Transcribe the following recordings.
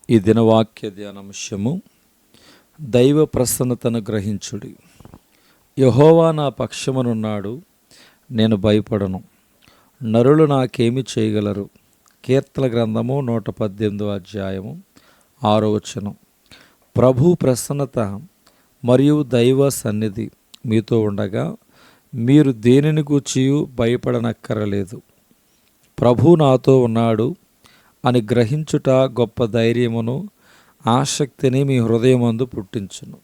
ఈ దినవాక్య ధ్యానాంశము, దైవ ప్రసన్నతను గ్రహించుడి. యెహోవా నా పక్షమునున్నాడు, నేను భయపడను. నరులు నాకేమి చేయగలరు? కీర్తన గ్రంథము 118 ప్రభు ప్రసన్నత మరియు దైవ సన్నిధి మీతో ఉండగా మీరు దేనిని గూర్చియు భయపడనక్కరలేదు. ప్రభు నాతో ఉన్నాడు అని గ్రహించుట గొప్ప ధైర్యమును ఆసక్తిని మీ హృదయమందు పుట్టించును.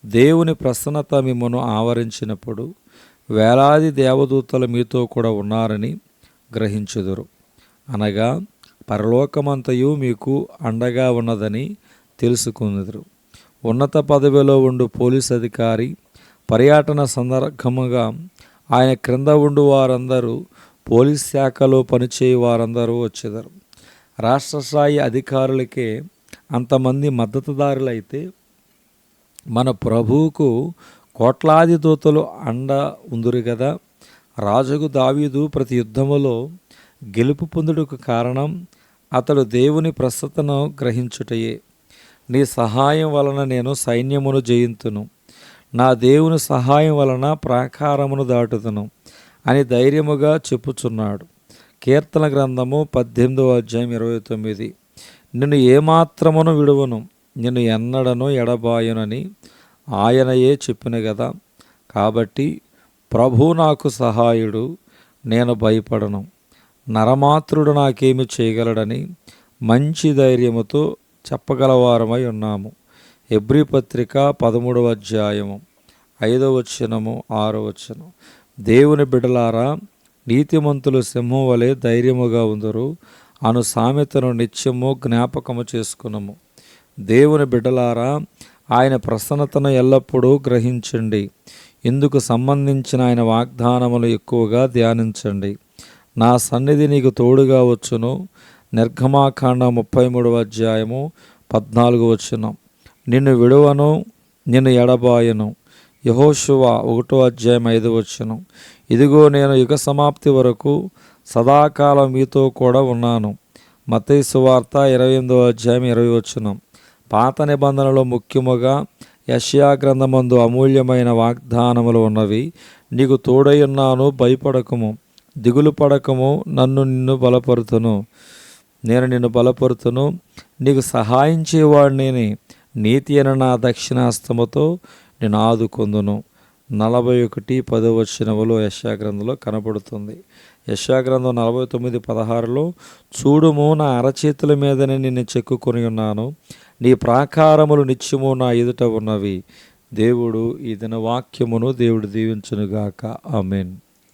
దేవుని ప్రసన్నత మిమ్మను ఆవరించినప్పుడు వేలాది దేవదూతలు మీతో కూడా ఉన్నారని గ్రహించుదురు. అనగా పరలోకమంతయు మీకు అండగా ఉన్నదని తెలుసుకుందురు. ఉన్నత పదవిలో ఉండు పోలీస్ అధికారి, పర్యటన సందర్భముగా ఆయన క్రింద ఉండు వారందరూ, పోలీస్ శాఖలో పనిచేయు వారందరూ వచ్చేదారు. రాష్ట్ర స్థాయి అధికారులకే అంతమంది మద్దతుదారులైతే మన ప్రభువుకు కోట్లాది దూతలు అండ ఉందురు కదా. రాజుకు దావీదు ప్రతి యుద్ధములో గెలుపు పొందుటకు కారణం అతడు దేవుని ప్రసన్నతను గ్రహించుటయే. నీ సహాయం వలన నేను సైన్యమును జయింతును, నా దేవుని సహాయం వలన ప్రాకారమును దాటుతును అని ధైర్యముగా చెప్పుచున్నాడు. కీర్తన గ్రంథము 18:29. నిన్ను ఏమాత్రమును విడువను, నిన్ను ఎన్నడను ఎడబాయనని ఆయనయే చెప్పిన కదా. కాబట్టి ప్రభు నాకు సహాయుడు, నేను భయపడను. నరమాత్రుడు నాకేమి చేయగలడని మంచి ధైర్యముతో చెప్పగలవారమై ఉన్నాము. హెబ్రీ పత్రిక 13:5-6. దేవుని బిడ్డలారా, నీతిమంతులు సింహం వలె ధైర్యముగా ఉందరు అను సామెతను నిత్యము జ్ఞాపకము చేసుకున్నాము. దేవుని బిడ్డలారా, ఆయన ప్రసన్నతను ఎల్లప్పుడూ గ్రహించండి. ఇందుకు సంబంధించిన ఆయన వాగ్దానములు ఎక్కువగా ధ్యానించండి. నా సన్నిధి నీకు తోడుగా వచ్చును. నిర్గమాకాండం 33:14. నిన్ను విడువను, నిన్ను ఎడబాయను. యెహోషువ 1:5. ఇదిగో నేను యుగ సమాప్తి వరకు సదాకాలం మీతో కూడా ఉన్నాను. మత్తయి సువార్త 28:20. పాత నిబంధనలో ముఖ్యముగా యెషయా గ్రంథమందు అమూల్యమైన వాగ్దానములు ఉన్నవి. నీకు తోడై ఉన్నాను, భయపడకము, దిగులు పడకము, నేను నిన్ను బలపరుతును, నీకు సహాయం చేయవాడిని, నీతి అయిన నా దక్షిణాస్తముతో నేను ఆదుకొందును. 41:10 యెషయా గ్రంథంలో కనబడుతుంది. యెషయా గ్రంథం 49:16 చూడుము, నా అరచేతుల మీదనే నిన్ను చెక్కుకొని ఉన్నాను, నీ ప్రాకారములు నిత్యము నా ఎదుట ఉన్నవి. దేవుడు ఈ దిన వాక్యమును దేవుడు దీవించునుగాక. ఆమేన్.